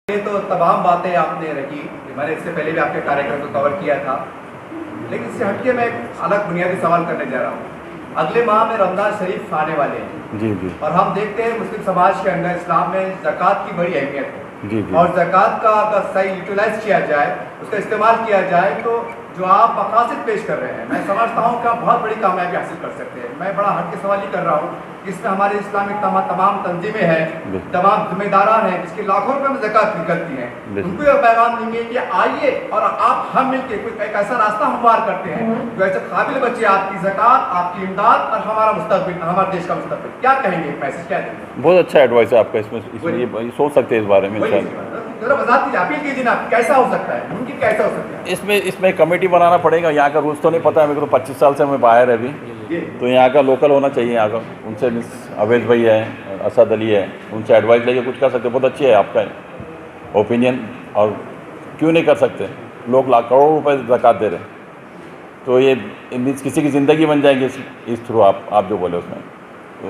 ये तो तमाम बातें आपने रखी, मैंने इससे पहले भी आपके कार्यक्रम को कवर किया था, लेकिन इससे हटके मैं एक अलग बुनियादी सवाल करने जा रहा हूँ। अगले माह में रमज़ान शरीफ आने वाले हैं जी जी। और हम देखते हैं मुस्लिम समाज के अंदर इस्लाम में ज़कात की बड़ी अहमियत है। जी जी। और ज़कात का अगर सही यूटिलाइज किया जाए, उसका इस्तेमाल किया जाए, तो जो आप मकासद पेश कर रहे हैं, मैं समझता हूँ कि आप बहुत बड़ी कामयाबी हासिल कर सकते हैं। मैं बड़ा हट के सवाल ही कर रहा हूँ कि इसमें हमारे इस्लामिक तमाम तंजीमें हैं, तमाम जिम्मेदारान हैं, जिसके लाखों रुपए में ज़कात निकलती हैं, उनको यह पैगाम देंगे कि आइए और आप हम मिलकर कोई एक ऐसा रास्ता हमवार करते हैं जो ऐसे काबिल बच्चे आपकी ज़कात, आपकी इमदाद और हमारा मुस्तकबिल, हमारे देश का मुस्तकबिल। क्या कहेंगे, मैसेज क्या देंगे? बहुत अच्छा एडवाइस है आपका, इसमें ये सोच सकते हैं इस बारे में। जरा वजाहत कीजिए, अपील कीजिए ना, कैसा हो सकता है, मुमकिन कैसा हो सकता है? इसमें कमेटी बनाना पड़ेगा। यहाँ का रूल्स तो नहीं पता है मेरे को, 25 साल से मैं बाहर है अभी, तो यहाँ का लोकल होना चाहिए। यहाँ का उनसे अवैध भाई है, असद अली है, उनसे एडवाइस लेके कुछ कर सकते। बहुत अच्छी है आपका ओपिनियन, और क्यों नहीं कर सकते। लोग लाख करोड़ रुपए ज़कात दे रहे हैं, तो ये मीन्स किसी की ज़िंदगी बन जाएंगी इस थ्रू। आप जो बोले उसमें तो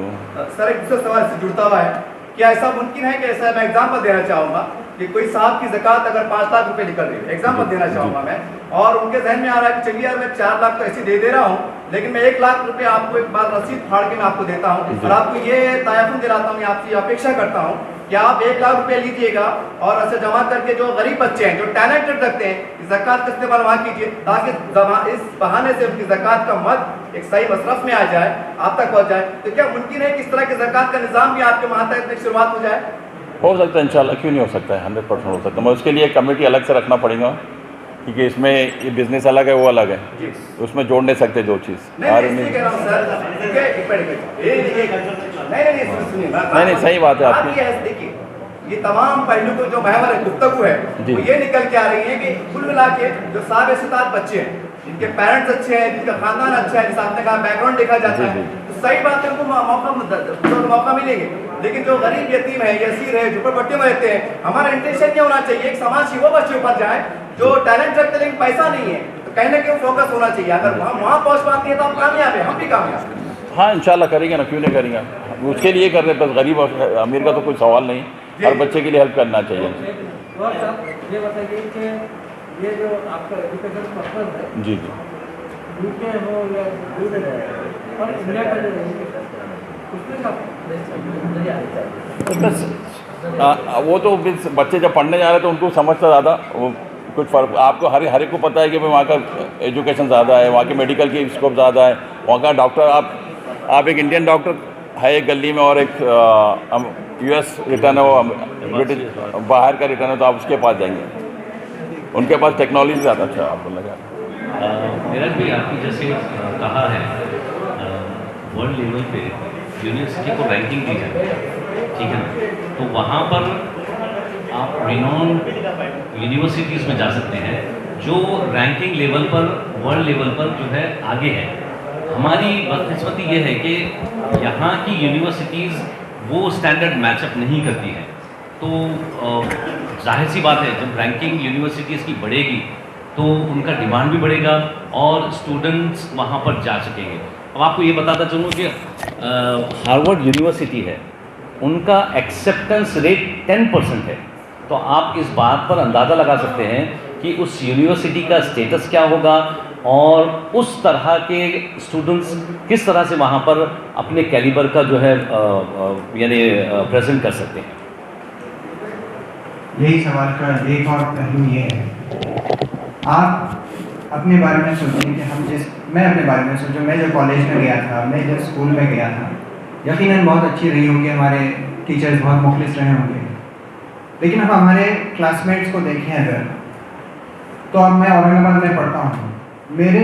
सर एक दूसरा सवाल से जुड़ता हुआ है, क्या ऐसा मुमकिन है कि ऐसा मैं एग्जाम्पल देना चाहूँगा कि कोई साहब की ज़कात अगर 5 लाख रुपए निकल रही है, एग्जाम्पल देना चाहूँगा मैं, और उनके जहन में आ रहा है कि चलिए यार मैं 4 लाख तो ऐसे दे रहा हूँ, लेकिन मैं 1 लाख रुपए आपको एक बार रसीद फाड़ के मैं आपको देता हूँ और आपको ये तयफ़ुन दिलाता हूँ, आपसे अपेक्षा करता हूँ कि आप 1 लाख रुपए लीजिएगा और ऐसे जमा करके जो गरीब बच्चे हैं, जो टैलेंटेड रखते हैं, ज़कात का इस्तेमाल वहाँ कीजिए, ताकि इस बहाने से उनकी ज़कात का मद एक सही मसरफ में आ जाए, आप तक पहुँच जाए। तो क्या मुमकिन है कि इस तरह के ज़कात का निज़ाम भी आपके वहाँ तक शुरुआत हो जाए? हो सकता है इंशाल्लाह, क्यों नहीं हो सकता है, 100% हो सकता है। मैं उसके लिए कमेटी अलग से रखना पड़ेगा, क्योंकि इसमें ये बिज़नेस अलग है, वो अलग है, उसमें जोड़ नहीं सकते दो चीज़। नहीं, सही बात है आपकी। देखिए, ये तमाम पहलू को जो महवर है, गुफ्तगू है, वो ये निकल के आ रही है कि कुल मिला के जो साब-ए-सितार बच्चे हैं, जिनके पेरेंट्स अच्छे हैं, जिनका खानदान अच्छा है, जिस आपने कहा बैकग्राउंड देखा जाता है, तो सही बात है, उनको मौका मिलेंगे। लेकिन जो गरीब यतीम है, यसीर है, झोपड़पट्टियों में रहते हैं, हमारा इंटेंशन क्या होना चाहिए, एक समाज की वो बच्चे ऊपर जाए जो टैलेंट रखते लेकिन पैसा नहीं है, तो कहीं ना कहीं फोकस होना चाहिए। अगर हम वहाँ पहुँच पाते हैं तो आप कामयाब है, हम भी कामयाब हैं। हाँ इंशाल्लाह करेंगे ना, क्यों नहीं करेंगे। उसके लिए कर रहे हैं, बस गरीब और अमीर का तो कोई सवाल नहीं, हर बच्चे के लिए हेल्प करना चाहिए। ये बताइए कि ये जो आपका एजुकेशन पर्पस है, जी जी, यूके हो या और इंडिया का जो उसमें वो तो बच्चे जब पढ़ने जा रहे हैं तो उनको समझता ज़्यादा, वो कुछ फ़र्क आपको हर एक को पता है कि भाई वहाँ का एजुकेशन ज़्यादा है, वहाँ के मेडिकल की स्कोप ज़्यादा है, वहाँ का डॉक्टर आप एक इंडियन डॉक्टर है एक गली में और एक US रिटर्न है, वो ब्रिटिश बाहर का रिटर्न है, तो आप उसके पास जाएंगे, उनके पास टेक्नोलॉजी ज़्यादा अच्छा है। आपको लगा मेरा भी आपकी जैसे कहा है, वर्ल्ड लेवल पे यूनिवर्सिटी को रैंकिंग दी जाती है, ठीक है ना, तो वहाँ पर आप रिनॉन यूनिवर्सिटीज़ में जा सकते हैं जो रैंकिंग लेवल पर, वर्ल्ड लेवल पर जो है आगे है। हमारी बदकिस्मती ये है कि यहाँ की यूनिवर्सिटीज़ वो स्टैंडर्ड मैचअप नहीं करती हैं, तो जाहिर सी बात है जब रैंकिंग यूनिवर्सिटीज़ की बढ़ेगी तो उनका डिमांड भी बढ़ेगा और स्टूडेंट्स वहाँ पर जा सकेंगे। अब आपको ये बताता चलूँ कि हार्वर्ड यूनिवर्सिटी है, उनका एक्सेप्टेंस रेट 10% है, तो आप इस बात पर अंदाज़ा लगा सकते हैं कि उस यूनिवर्सिटी का स्टेटस क्या होगा और उस तरह के स्टूडेंट्स किस तरह से वहाँ पर अपने कैलिबर का जो है यानी प्रेजेंट कर सकते हैं। यही सवाल का एक और पहलू ये है, आप अपने बारे में सोचिए कि मैं अपने बारे में सोचूं, मैं जब कॉलेज में गया था, मैं जब स्कूल में गया था, यकीनन बहुत अच्छी रही होंगी, हमारे टीचर्स बहुत मुखलिस रहे होंगे, लेकिन अब हमारे क्लासमेट्स को देखें अगर, तो अब मैं औरंगाबाद में पढ़ता हूँ, मेरे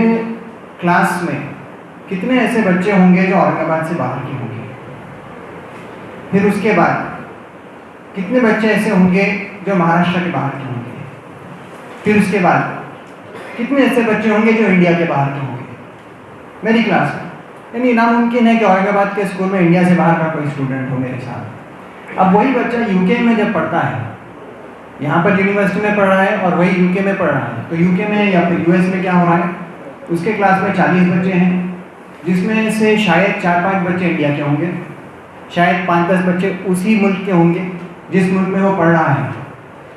क्लास में कितने ऐसे बच्चे होंगे जो औरंगाबाद से बाहर के होंगे, फिर उसके बाद कितने बच्चे ऐसे होंगे जो महाराष्ट्र के बाहर के होंगे, फिर उसके बाद कितने ऐसे बच्चे होंगे जो इंडिया के बाहर के होंगे मेरी क्लास में। यानी नामुमकिन है कि औरंगाबाद के स्कूल में इंडिया से बाहर का कोई स्टूडेंट हो मेरे साथ। अब वही बच्चा यूके में जब पढ़ता है, यहाँ पर यूनिवर्सिटी में पढ़ रहा है और वही यूके में पढ़ रहा है, तो यूके में या फिर US में क्या हो रहा है, उसके क्लास में 40 बच्चे हैं, जिसमें से शायद 4-5 बच्चे इंडिया के होंगे, शायद 5-10 बच्चे उसी मुल्क के होंगे जिस मुल्क में वो पढ़ रहा है।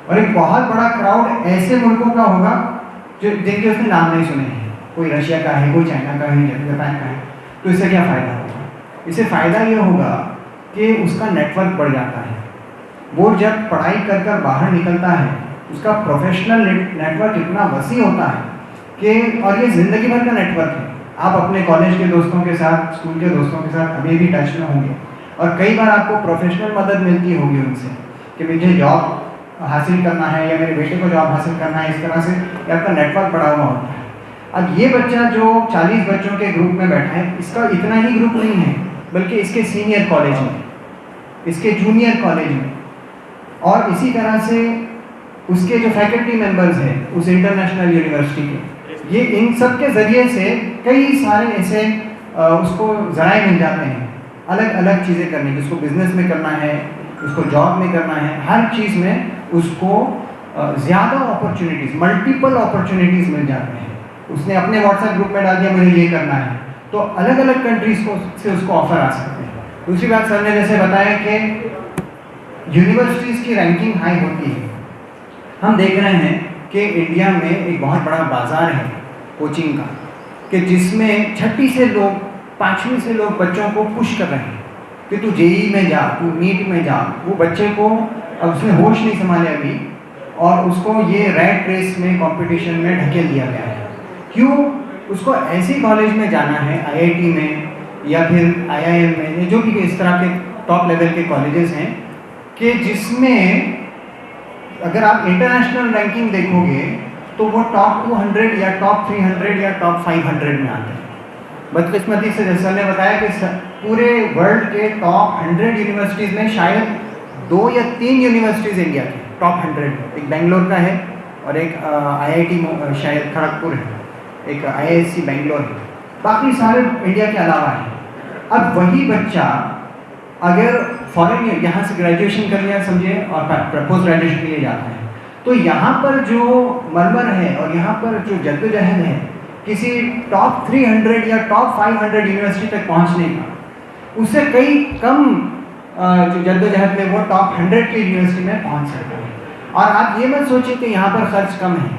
और एक बहुत बड़ा क्राउड ऐसे मुल्कों का होगा जो जिनके उसने नाम नहीं सुने हैं, कोई रशिया का है, कोई चाइना का है, जापान का है। तो इससे क्या फ़ायदा होगा? इससे फ़ायदा ये होगा कि उसका नेटवर्क बढ़ जाता है। वो जब पढ़ाई कर कर बाहर निकलता है, उसका प्रोफेशनल नेटवर्क इतना वसी होता है कि, और ये ज़िंदगी भर का नेटवर्क है। आप अपने कॉलेज के दोस्तों के साथ, स्कूल के दोस्तों के साथ अभी भी टच में होंगे, और कई बार आपको प्रोफेशनल मदद मिलती होगी उनसे कि मुझे जॉब हासिल करना है या मेरे बेटे को जॉब हासिल करना है, इस तरह से आपका नेटवर्क बढ़ा हुआ होता है। अब ये बच्चा जो 40 बच्चों के ग्रुप में बैठा है, इसका इतना ही ग्रुप नहीं है, बल्कि इसके सीनियर कॉलेज में, इसके जूनियर कॉलेज में, और इसी तरह से उसके जो फैकल्टी मेंबर्स हैं उस इंटरनेशनल यूनिवर्सिटी के, ये इन सब के ज़रिए से कई सारे ऐसे उसको ज़राए मिल जाते हैं अलग अलग चीज़ें करने की। उसको बिजनेस में करना है, उसको जॉब में करना है, हर चीज़ में उसको ज़्यादा अपॉर्चुनिटीज़, मल्टीपल अपॉर्चुनिटीज़ मिल जाते हैं। उसने अपने व्हाट्सएप ग्रुप में डाल दिया मुझे ये करना है, तो अलग अलग कंट्रीज़ को से उसको ऑफ़र आ सकते हैं। दूसरी बात, सर ने जैसे बताया कि यूनिवर्सिटीज़ की रैंकिंग हाई होती है। हम देख रहे हैं कि इंडिया में एक बहुत बड़ा बाज़ार है कोचिंग का, कि जिसमें 6वीं से लोग, 5वीं से लोग बच्चों को पुश कर रहे हैं कि तू जेईई में जा, तू नीट में जा। वो बच्चे को अब उसने होश नहीं संभाले अभी, और उसको ये रैट रेस में, कंपटीशन में ढकेल दिया गया है। क्यों? उसको ऐसे कॉलेज में जाना है, आईआईटी में या फिर आईआईएम में, जो भी इस तरह के टॉप लेवल के कॉलेजेस हैं, कि जिसमें अगर आप इंटरनेशनल रैंकिंग देखोगे तो वो टॉप 200 या टॉप 300 या टॉप 500 में आते हैं। बदकिस्मती से जैसा ने बताया कि पूरे वर्ल्ड के टॉप 100 यूनिवर्सिटीज़ में शायद 2 या 3 यूनिवर्सिटीज़ इंडिया की टॉप 100, एक बेंगलोर का है और एक आईआईटी शायद खड़गपुर है, एक आईआईएससी बेंगलोर है, बाकी सारे इंडिया के अलावा हैं। अब वही बच्चा अगर फॉरेन यहाँ से ग्रेजुएशन कर लिया समझिए और पोस्ट ग्रेजुएशन के लिए जाता है, तो यहाँ पर जो मरमर है और यहाँ पर जो जद्दोजहद है किसी टॉप 300 या टॉप 500 यूनिवर्सिटी तक पहुँचने का, उससे कई कम जो जद्दोजहद में वो टॉप 100 की यूनिवर्सिटी में पहुँच सकता है। और आप ये मत सोचिए कि यहाँ पर खर्च कम है।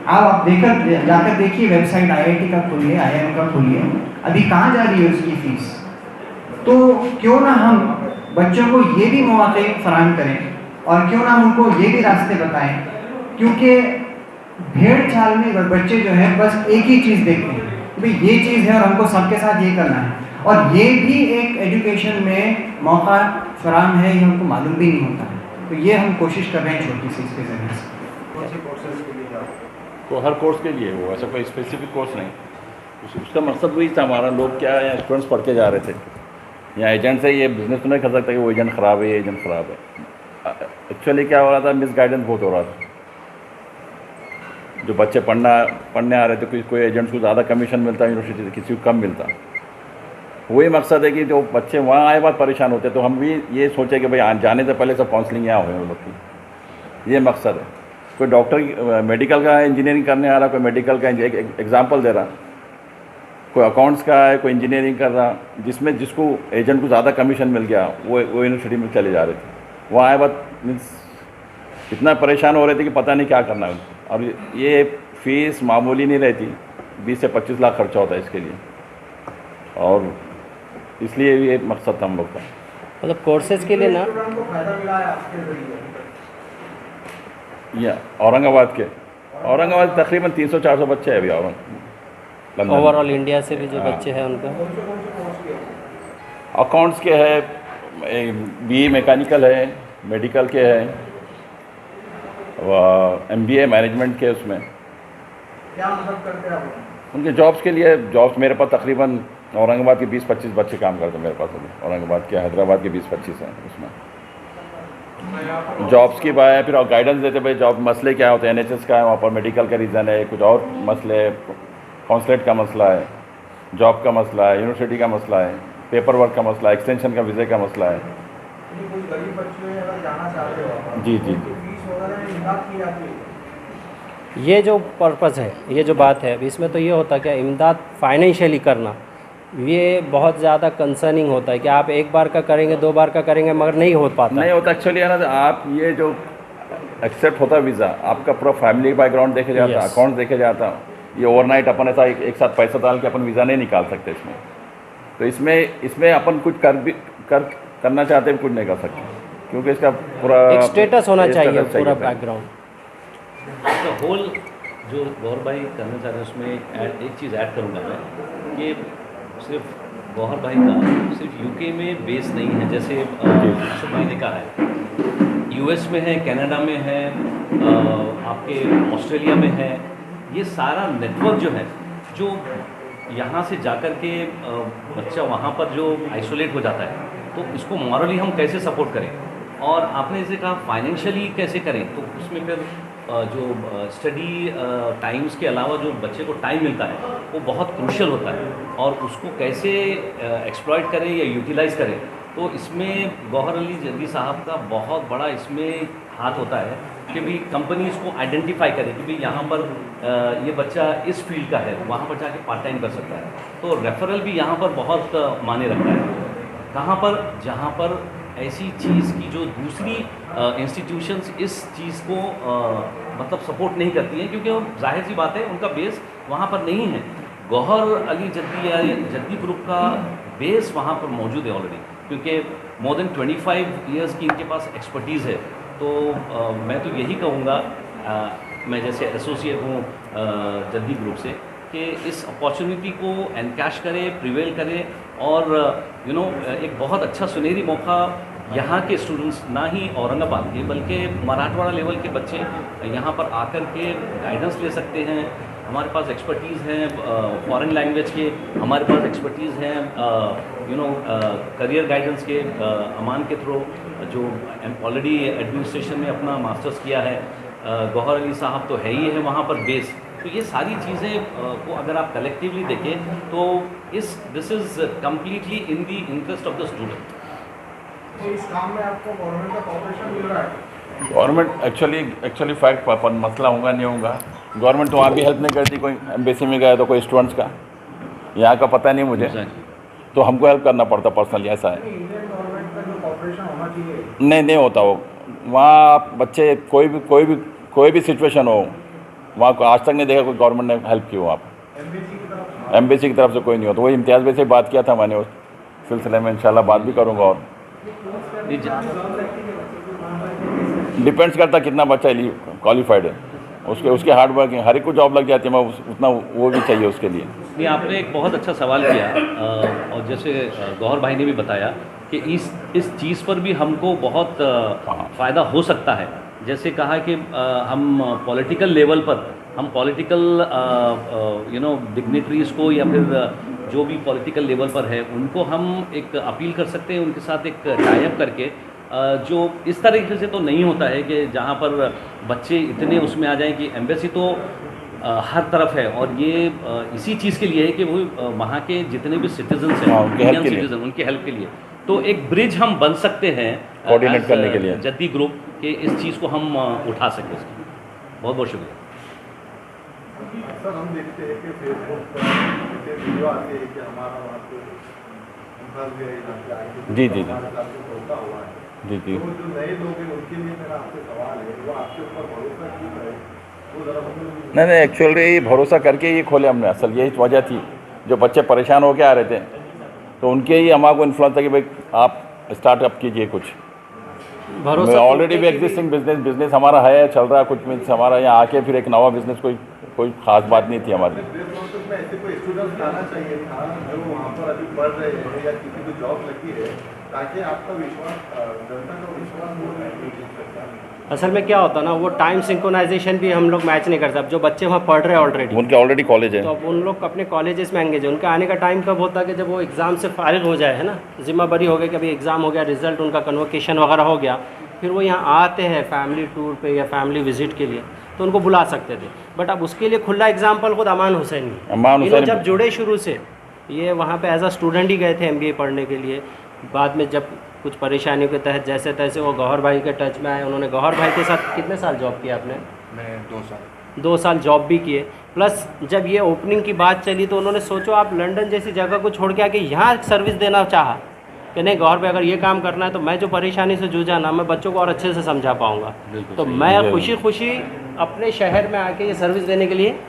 आप जाकर देखिए, वेबसाइट आईआईटी का खोलिए, आईआईएम का खोलिए, अभी कहाँ जा रही है उसकी फीस। तो क्यों ना हम बच्चों को ये भी मौके फराहम करें और क्यों ना उनको ये भी रास्ते बताएं, क्योंकि भेड़ चाल में बच्चे जो हैं बस एक ही चीज़ देखते हैं कि भाई ये चीज़ है और हमको सबके साथ ये करना है, और ये भी एक एजुकेशन में मौका फराहम है, ये हमको मालूम भी नहीं होता है। तो ये हम कोशिश कर रहे हैं छोटी सी इसके ज़रिए से। तो हर कोर्स के लिए वो ऐसा कोई स्पेसिफिक कोर्स नहीं, उसका मकसद वही था हमारा। लोग क्या है, स्टूडेंट्स पढ़ के जा रहे थे, या एजेंट से ये बिज़नेस तो नहीं कर सकता कि वो एजेंट ख़राब है, ये एजेंट ख़राब है। एक्चुअली क्या हो रहा था, मिस गाइडेंस बहुत हो रहा था। जो बच्चे पढ़ने आ रहे थे, कोई एजेंट्स को ज़्यादा कमीशन मिलता यूनिवर्सिटी से, किसी को कम मिलता। वही मकसद है कि जो बच्चे वहाँ आए बाद परेशान होते, तो हम भी ये सोचे कि भाई जाने से पहले सब काउंसलिंग यहाँ हो लोग की, ये मकसद है। कोई डॉक्टर मेडिकल का इंजीनियरिंग करने आ रहा, कोई मेडिकल का एग्जाम्पल दे रहा, कोई अकाउंट्स का है, कोई इंजीनियरिंग कर रहा, जिसमें जिसको एजेंट को ज़्यादा कमीशन मिल गया वो यूनिवर्सिटी में चले जा रहे थे। वहाँ आए बाद मीन्स इतना परेशान हो रहे थे कि पता नहीं क्या करना है। और ये फीस मामूली नहीं रहती, 20 से 25 लाख खर्चा होता है इसके लिए, और इसलिए ये मकसद था हम लोग का। मतलब कोर्सेज के लिए ना, या औरंगाबाद तकरीबन 300-400 बच्चे हैं अभी औरंगाबाद। ओवरऑल इंडिया से भी जो बच्चे हैं उनका अकाउंट्स के है, बीए मैकेनिकल है, मेडिकल के है, एमबीए मैनेजमेंट के, उसमें क्या मतलब करते हैं आप? उनके जॉब्स के लिए। जॉब्स मेरे पास तकरीबन औरंगाबाद के 20-25 बच्चे काम करते हैं मेरे पास अभी, औरंगाबाद के, हैदराबाद के 20-25 हैं उसमें। जॉब्स की बात है, फिर और गाइडेंस देते भाई जॉब मसले क्या होते हैं, एनएचएस का है वहाँ पर, मेडिकल का रीज़न है, कुछ और मसले, कॉन्सुलेट का मसला है, जॉब का मसला है, यूनिवर्सिटी का मसला है, पेपर वर्क का मसला है, एक्सटेंशन का वीज़े का मसला है। कोई गरीब बच्चे अगर जाना चाहते हो जी जी तो फीस वगैरह में इमदाद की जाती है। ये जो पर्पज़ है, ये जो बात है, इसमें तो ये होता है कि इमदाद फाइनेंशियली करना, ये बहुत ज़्यादा कंसर्निंग होता है कि आप एक बार का करेंगे, 2 बार का करेंगे, मगर नहीं हो पाता। नहीं होता एक्चुअली है ना। आप ये जो एक्सेप्ट होता वीज़ा, आपका पूरा फैमिली बैकग्राउंड देखे जाता, Yes. अकाउंट देखे जाता। ये ओवरनाइट अपन ऐसा एक साथ पैसा डाल के अपन वीज़ा नहीं निकाल सकते इसमें। तो इसमें अपन कुछ करना चाहते हैं, कुछ नहीं कर सकते, क्योंकि इसका पूरा एक स्टेटस होना चाहिए, status पूरा चाहिए। बैकग्राउंड। तो होल जो गौहर भाई करना चाह रहे हैं उसमें एक चीज़ ऐड करूँगा मैं कि सिर्फ गौहर भाई का सिर्फ यूके में बेस नहीं है, जैसे अशोक भाई ने कहा है यूएस में है, कनाडा में है, आपके ऑस्ट्रेलिया में है। ये सारा नेटवर्क जो है, जो यहाँ से जाकर के बच्चा वहाँ पर जो आइसोलेट हो जाता है, तो इसको मॉरली हम कैसे सपोर्ट करें, और आपने जैसे कहा फाइनेंशियली कैसे करें, तो उसमें फिर जो स्टडी टाइम्स के अलावा जो बच्चे को टाइम मिलता है वो बहुत क्रूशियल होता है, और उसको कैसे एक्सप्लॉइट करें या यूटिलाइज़ करें, तो इसमें गौहर अली जद्दी साहब का बहुत बड़ा इसमें हाथ होता है कि भी कंपनी इसको आइडेंटिफाई करे कि भाई यहाँ पर ये बच्चा इस फील्ड का है, वहाँ पर जाके पार्ट टाइम कर सकता है। तो रेफरल भी यहाँ पर बहुत माने रखता है। कहाँ पर, जहाँ पर ऐसी चीज़ की जो दूसरी इंस्टीट्यूशंस इस चीज़ को मतलब सपोर्ट नहीं करती हैं, क्योंकि वो जाहिर सी बात है उनका बेस वहाँ पर नहीं है। गौहर अली जद्दी या जद्दी ग्रुप का बेस वहाँ पर मौजूद है ऑलरेडी, क्योंकि मोर देन 25 ईयर्स की इनके पास एक्सपर्टीज़ है। तो मैं तो यही कहूँगा, मैं जैसे एसोसिएट हूँ जद्दी ग्रुप से, कि इस अपॉर्चुनिटी को एनकैश करें, प्रिवेल करें, और एक बहुत अच्छा सुनहरी मौका यहाँ के स्टूडेंट्स, ना ही औरंगाबाद के बल्कि मराठवाड़ा लेवल के बच्चे यहाँ पर आकर के गाइडेंस ले सकते हैं। हमारे पास एक्सपर्टीज़ हैं फॉरेन लैंग्वेज के, हमारे पास एक्सपर्टीज़ हैं करियर गाइडेंस के, अमान के थ्रू जो ऑलरेडी एडमिनिस्ट्रेशन में अपना मास्टर्स किया है। गौहर अली साहब तो है ही है वहाँ पर बेस। तो ये सारी चीज़ें को अगर आप कलेक्टिवली देखें तो this is completely in the interest of the student. तो इस काम में आपको गवर्नमेंट का कॉर्पोरेशन मिल रहा है? गवर्नमेंट एक्चुअली फैक्ट मसला होगा नहीं होगा, गवर्नमेंट तो वहाँ भी हेल्प नहीं करती। कोई एम्बेसी में गया तो कोई स्टूडेंट्स का यहाँ का पता नहीं मुझे, तो हमको हेल्प करना पड़ता पर्सनली, ऐसा है। इंडियन गवर्नमेंट का जो कॉर्पोरेशन होना चाहिए नहीं होता वो। वहाँ आप बच्चे कोई भी सिचुएशन हो, वहाँ को आज तक नहीं देखा कोई गवर्नमेंट ने हेल्प की हो। आप एम्बेसी की तरफ से कोई नहीं हो। तो वही इम्तियाज़ भाई से बात किया था मैंने, उस सिलसिले में इंशाल्लाह बात भी करूँगा। और डिपेंड्स करता कितना बच्चा क्वालिफाइड है, उसके हार्ड वर्किंग, हर एक को जॉब लग जाती है, मैं उतना वो भी चाहिए उसके लिए। नहीं, आपने एक बहुत अच्छा सवाल किया, और जैसे गौहर भाई ने भी बताया कि इस चीज़ पर भी हमको बहुत फ़ायदा हो सकता है। जैसे कहा कि हम पॉलिटिकल लेवल पर, हम पॉलिटिकल डिग्निटरीज़ को या फिर जो भी पॉलिटिकल लेवल पर है उनको हम एक अपील कर सकते हैं, उनके साथ एक टाई अप करके, जो इस तरीके से तो नहीं होता है कि जहाँ पर बच्चे इतने उसमें आ जाएं कि एम्बेसी तो हर तरफ है, और ये इसी चीज़ के लिए है कि वो वहाँ के जितने भी सिटीजन्स हैं, इंडियन सिटीजन, उनके हेल्प के लिए। तो एक ब्रिज हम बन सकते हैं कोऑर्डिनेट करने के लिए, जद्दी ग्रुप के इस चीज़ को हम उठा सकें। इसकी बहुत बहुत शुक्रिया। सर, हम देखते हैं कि फेसबुक पर ऐसे वीडियो आते हैं कि हमारा वहाँ पे फंस गए, जी हुआ है। जी तो जो नए लोग हैं उनके लिए मेरा आपसे सवाल है, वो आपके ऊपर भरोसा क्यों करे, वो ज़रा नहीं एक्चुअली भरोसा करके ही खोले हमने। असल यही वजह थी, जो बच्चे परेशान होकर आ रहे थे तो उनके ही हमारे को इन्फ्लुएंस था कि भाई आप स्टार्टअप कीजिए कुछ। भरोसा ऑलरेडी भी एग्जिस्टिंग बिजनेस हमारा है, चल रहा है कुछ मीन्स हमारा यहाँ आके फिर एक नवा बिजनेस कोई खास बात नहीं थी हमारी। में ऐसे कोई स्टूडेंट्स आना चाहिए था जो वहाँ पर अभी पढ़ रहे हैं या किसी को जॉब लगी है, ताकि आपका विश्वास, जनता का विश्वास हो जाए। असल में क्या होता है ना, वो टाइम सिंक्रोनाइजेशन भी हम लोग मैच नहीं कर सकते। जो बच्चे वहाँ पढ़ रहे हैं उनके ऑलरेडी कॉलेज है, तो अब उन लोग अपने कॉलेजेस में एंगेज है। उनका आने का टाइम कब होता है कि जब वो एग्ज़ाम से फारिग हो जाए, है ना, जिम्मेदारी हो गई कि अभी एग्ज़ाम हो गया, रिजल्ट उनका कन्वोकेशन वगैरह हो गया, फिर वो यहाँ आते हैं फैमिली टूर पे या फैमिली विजिट के लिए, तो उनको बुला सकते थे। बट अब उसके लिए खुला एग्जाम्पल खुद अमान हुसैन ही, जब जुड़े शुरू से, ये वहाँ पे एज अ स्टूडेंट ही गए थे MBA पढ़ने के लिए। बाद में जब कुछ परेशानियों के तहत जैसे तैसे वो गौहर भाई के टच में आए। उन्होंने गौहर भाई के साथ कितने साल जॉब किया आपने? मैं 2 साल जॉब भी किए। प्लस जब ये ओपनिंग की बात चली तो उन्होंने सोचो आप लंदन जैसी जगह को छोड़ के आके यहाँ सर्विस देना चाहा, कि नहीं गौर पे अगर ये काम करना है तो मैं जो परेशानी से जूझा ना, मैं बच्चों को और अच्छे से समझा पाऊँगा। बिल्कुल तो सही। मैं खुशी खुशी अपने शहर में आके ये सर्विस देने के लिए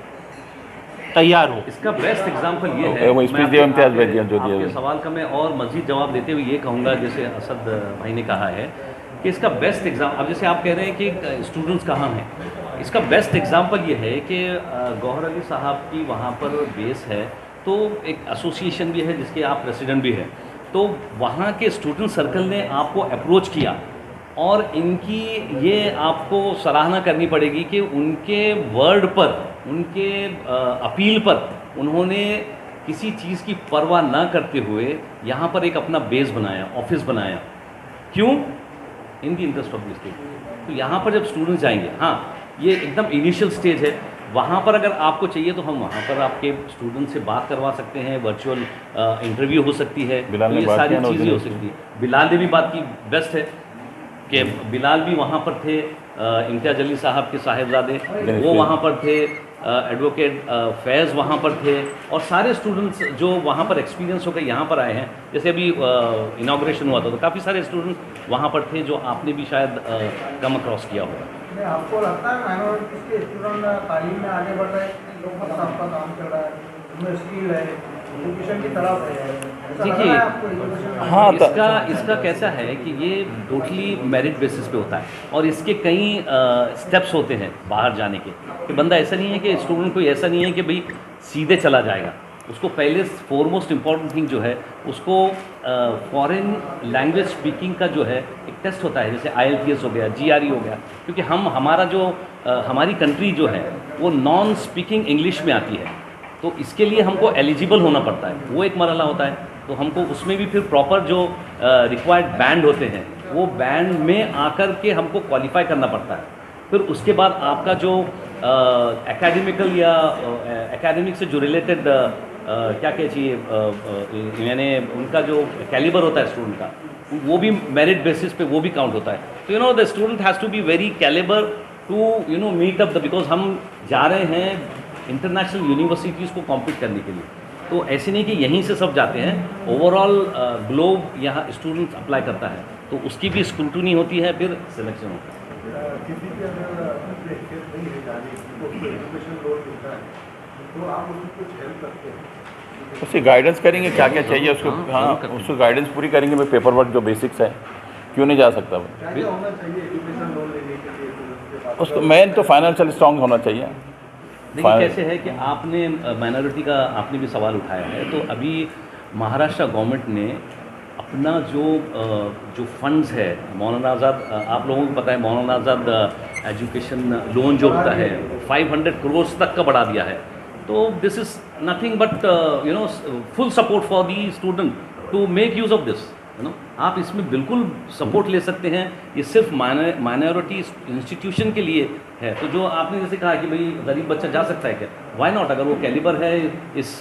तैयार हूँ। इसका बेस्ट एग्जांपल ये ओके, है, वो मैं स्पीच आपके- दिया, इम्तियाज़ आपके- भेज दिया जो दिया आपके है। सवाल का मैं और मजीद जवाब देते हुए ये कहूँगा, जैसे असद भाई ने कहा है कि इसका बेस्ट एग्जाम, अब जैसे आप कह रहे हैं कि स्टूडेंट्स कहाँ हैं, इसका बेस्ट एग्जांपल ये है कि गौहर अली साहब की वहाँ पर बेस है, तो एक एसोसिएशन भी है जिसके आप प्रेसिडेंट भी हैं, तो वहाँ के स्टूडेंट सर्कल ने आपको अप्रोच किया और इनकी ये आपको सराहना करनी पड़ेगी कि उनके वर्ड पर, उनके अपील पर उन्होंने किसी चीज़ की परवाह ना करते हुए यहाँ पर एक अपना बेस बनाया, ऑफिस बनाया। क्यों? In the interest of the student. तो यहाँ पर जब स्टूडेंट्स जाएंगे, हाँ ये एकदम इनिशियल स्टेज है, वहाँ पर अगर आपको चाहिए तो हम वहाँ पर आपके स्टूडेंट से बात करवा सकते हैं, वर्चुअल इंटरव्यू हो सकती है, बिलाल तो ने ये बात सारी किया ना उस चीज़ें दिन हो सकती है। बिलाल ने भी बात की, बेस्ट है कि बिलाल भी वहाँ पर थे, इम्तियाज़ अली साहब के साहिबजादे वो वहाँ पर थे, एडवोकेट फैज़ वहाँ पर थे, और सारे स्टूडेंट्स जो वहाँ पर एक्सपीरियंस होकर यहाँ पर आए हैं, जैसे अभी इनाग्रेशन हुआ था तो काफ़ी सारे स्टूडेंट वहाँ पर थे जो आपने भी शायद कम अक्रॉस किया होगा। नहीं, आपको लगता है माइनॉरिटीज़ के स्टूडेंट तालीम में आगे बढ़ रहे हैं, लोग आपका काम चल रहा है, उनमें स्किल है, एजुकेशन की तरफ है, ऐसा लग रहा है आपको एजुकेशन में? हाँ, इसका कैसा है कि ये टोटली मेरिट बेसिस पे होता है, और इसके कई स्टेप्स होते हैं बाहर जाने के, कि बंदा ऐसा नहीं है कि स्टूडेंट कोई ऐसा नहीं है कि भाई सीधे चला जाएगा, उसको पहले फॉरमोस्ट इम्पॉर्टेंट थिंग जो है उसको फॉरेन लैंग्वेज स्पीकिंग का जो है एक टेस्ट होता है, जैसे IELTS हो गया, GRE हो गया, क्योंकि हमारा जो हमारी कंट्री जो है वो नॉन स्पीकिंग इंग्लिश में आती है, तो इसके लिए हमको एलिजिबल होना पड़ता है, वो एक मरहला होता है। तो हमको उसमें भी फिर प्रॉपर जो रिक्वायर्ड बैंड होते हैं वो बैंड में आकर के हमको क्वालिफाई करना पड़ता है। फिर उसके बाद आपका जो एकेडमिकल या एकेडमिक से जो रिलेटेड क्या चाहिए, यानी उनका जो कैलिबर होता है स्टूडेंट का, वो भी मेरिट बेसिस पे वो भी काउंट होता है। तो the student has to be very calibre to meet up the, because हम जा रहे हैं इंटरनेशनल यूनिवर्सिटीज़ को कॉम्पीट करने के लिए, तो ऐसे नहीं कि यहीं से सब जाते हैं, ओवरऑल ग्लोब यहाँ स्टूडेंट अप्लाई करता है, तो उसकी भी स्क्रूटनी होती है, फिर सिलेक्शन होता है। किसी की अगर हैसियत नहीं है जाने की, तो उसको एजुकेशन लोन मिलता है, तो आप उसको कुछ हेल्प करते हैं? उसकी गाइडेंस करेंगे क्या क्या चाहिए उसको, हाँ, हाँ जरूर करते हैं। उसको गाइडेंस पूरी करेंगे। मैं पेपर वर्क जो बेसिक्स है क्यों नहीं जा सकता वो, क्या क्या होना चाहिए एजुकेशन लोन लेने के लिए students के पास? उसको मेन तो फाइनेंशियल स्ट्रांग होना चाहिए। देखिए फाइनल- कैसे है कि आपने माइनॉरिटी का आपने भी सवाल उठाया है, तो अभी महाराष्ट्र गवर्नमेंट ने अपना जो फंड्स है, मौलाना आज़ाद, आप लोगों को पता है मौलाना आज़ाद एजुकेशन लोन जो होता है 500 करोड़ तक का बढ़ा दिया है। तो this is nothing but full support for the student to make use of this, आप इसमें बिल्कुल सपोर्ट ले सकते हैं। ये सिर्फ माइनॉरिटी इंस्टीट्यूशन के लिए है, तो जो आपने जैसे कहा कि भाई गरीब बच्चा जा सकता है क्या, वाई नॉट, अगर वो कैलिबर है इस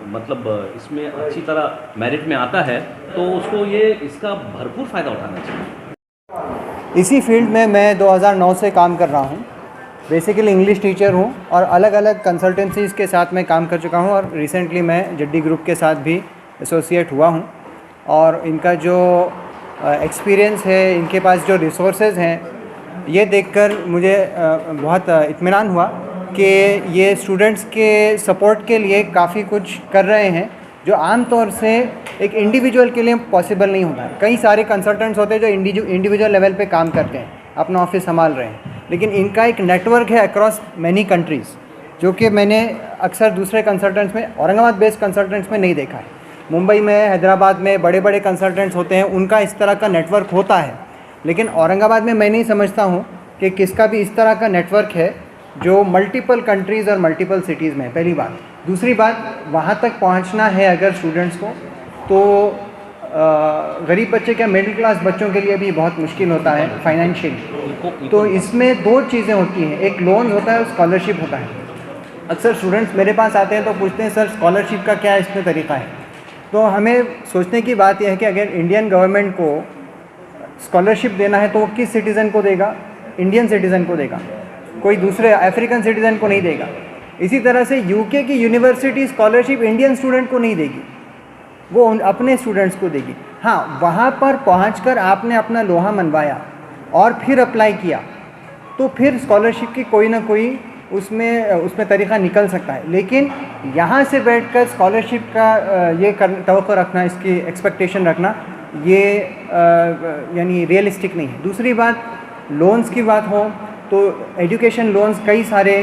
मतलब इसमें अच्छी तरह मेरिट में आता है तो उसको इसका भरपूर फ़ायदा उठाना चाहिए। इसी फील्ड में मैं 2009 से काम कर रहा हूँ। बेसिकली इंग्लिश टीचर हूँ और अलग अलग कंसल्टेंसीज़ के साथ मैं काम कर चुका हूँ, और रिसेंटली मैं जड्डी ग्रुप के साथ भी एसोसिएट हुआ हूँ। और इनका जो एक्सपीरियंस है, इनके पास जो रिसोर्सेज हैं, ये देखकर मुझे बहुत इत्मीनान हुआ कि ये स्टूडेंट्स के सपोर्ट के लिए काफ़ी कुछ कर रहे हैं, जो आम तौर से एक इंडिविजुअल के लिए पॉसिबल नहीं होता है। कई सारे कंसल्टेंट्स होते हैं जो इंडिविजुअल लेवल पे काम करते हैं, अपना ऑफिस संभाल रहे हैं, लेकिन इनका एक नेटवर्क है अक्रॉस मैनी कंट्रीज़, जो कि मैंने अक्सर दूसरे कंसल्टेंट्स में, औरंगाबाद बेस्ड कंसल्टेंट्स में नहीं देखा है। मुंबई में, हैदराबाद में बड़े बड़े कंसल्टेंट्स होते हैं, उनका इस तरह का नेटवर्क होता है, लेकिन औरंगाबाद में मैं नहीं समझता हूँ कि किसका भी इस तरह का नेटवर्क है जो मल्टीपल कंट्रीज़ और मल्टीपल सिटीज़ में। पहली बात। दूसरी बात, वहाँ तक पहुँचना है अगर स्टूडेंट्स को, तो गरीब बच्चे क्या, मिडिल क्लास बच्चों के लिए भी बहुत मुश्किल होता है फाइनेंशियली। तो इसमें दो चीज़ें होती हैं, एक लोन होता है और स्कॉलरशिप होता है। अक्सर स्टूडेंट्स मेरे पास आते हैं तो पूछते हैं सर स्कॉलरशिप का क्या इसमें तरीक़ा है। तो हमें सोचने की बात यह है कि अगर इंडियन गवर्नमेंट को स्कॉलरशिप देना है तो वो किस सिटीज़न को देगा? इंडियन सिटीज़न को देगा, कोई दूसरे अफ्रीकन सिटीज़न को नहीं देगा। इसी तरह से यूके की यूनिवर्सिटी स्कॉलरशिप इंडियन स्टूडेंट को नहीं देगी, वो अपने स्टूडेंट्स को देगी। हाँ, वहाँ पर पहुँचकर आपने अपना लोहा मनवाया और फिर अप्लाई किया तो फिर स्कॉलरशिप की कोई ना कोई उसमें तरीक़ा निकल सकता है। लेकिन यहाँ से बैठकर स्कॉलरशिप का ये तवक्को रखना, इसकी एक्सपेक्टेशन रखना, ये यानी रियलिस्टिक नहीं है। दूसरी बात, लोन्स की बात हो तो एजुकेशन लोन्स कई सारे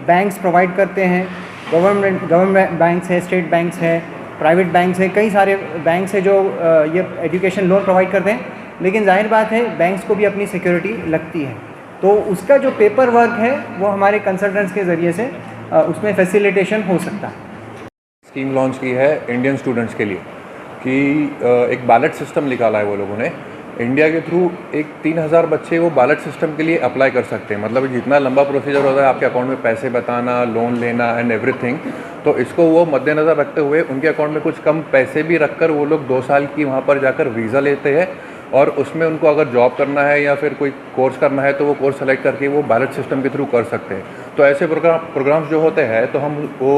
बैंक्स प्रोवाइड करते हैं। गवर्नमेंट बैंक्स है, स्टेट बैंक्स है, प्राइवेट बैंक्स है, कई सारे बैंक्स है जो ये एजुकेशन लोन प्रोवाइड करते हैं। लेकिन जाहिर बात है बैंक्स को भी अपनी सिक्योरिटी लगती है, तो उसका जो पेपर वर्क है वो हमारे कंसल्टेंट्स के ज़रिए से उसमें फैसिलिटेशन हो सकता है। स्कीम लॉन्च की है इंडियन स्टूडेंट्स के लिए कि एक बैलेट सिस्टम निकाला है वो लोगों ने इंडिया के थ्रू। एक 3000 बच्चे वो बैलेट सिस्टम के लिए अप्लाई कर सकते हैं। मतलब जितना लंबा प्रोसीजर होता है आपके अकाउंट में पैसे बताना, लोन लेना एंड एवरीथिंग, तो इसको वो मद्देनज़र रखते हुए उनके अकाउंट में कुछ कम पैसे भी रखकर वो लोग 2 साल की वहाँ पर जाकर वीज़ा लेते हैं और उसमें उनको अगर जॉब करना है या फिर कोई कोर्स करना है तो वो कोर्स सेलेक्ट करके वो बैलेट सिस्टम के थ्रू कर सकते हैं। तो ऐसे प्रोग्राम्स जो होते हैं तो हम वो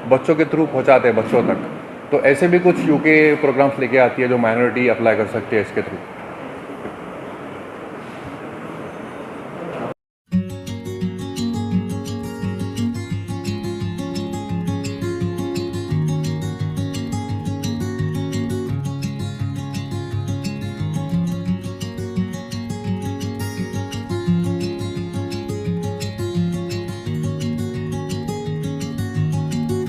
बच्चों के थ्रू पहुँचाते हैं बच्चों तक। तो ऐसे भी कुछ यूके प्रोग्राम्स लेके आती है जो माइनॉरिटी अप्लाई कर सकती है इसके थ्रू।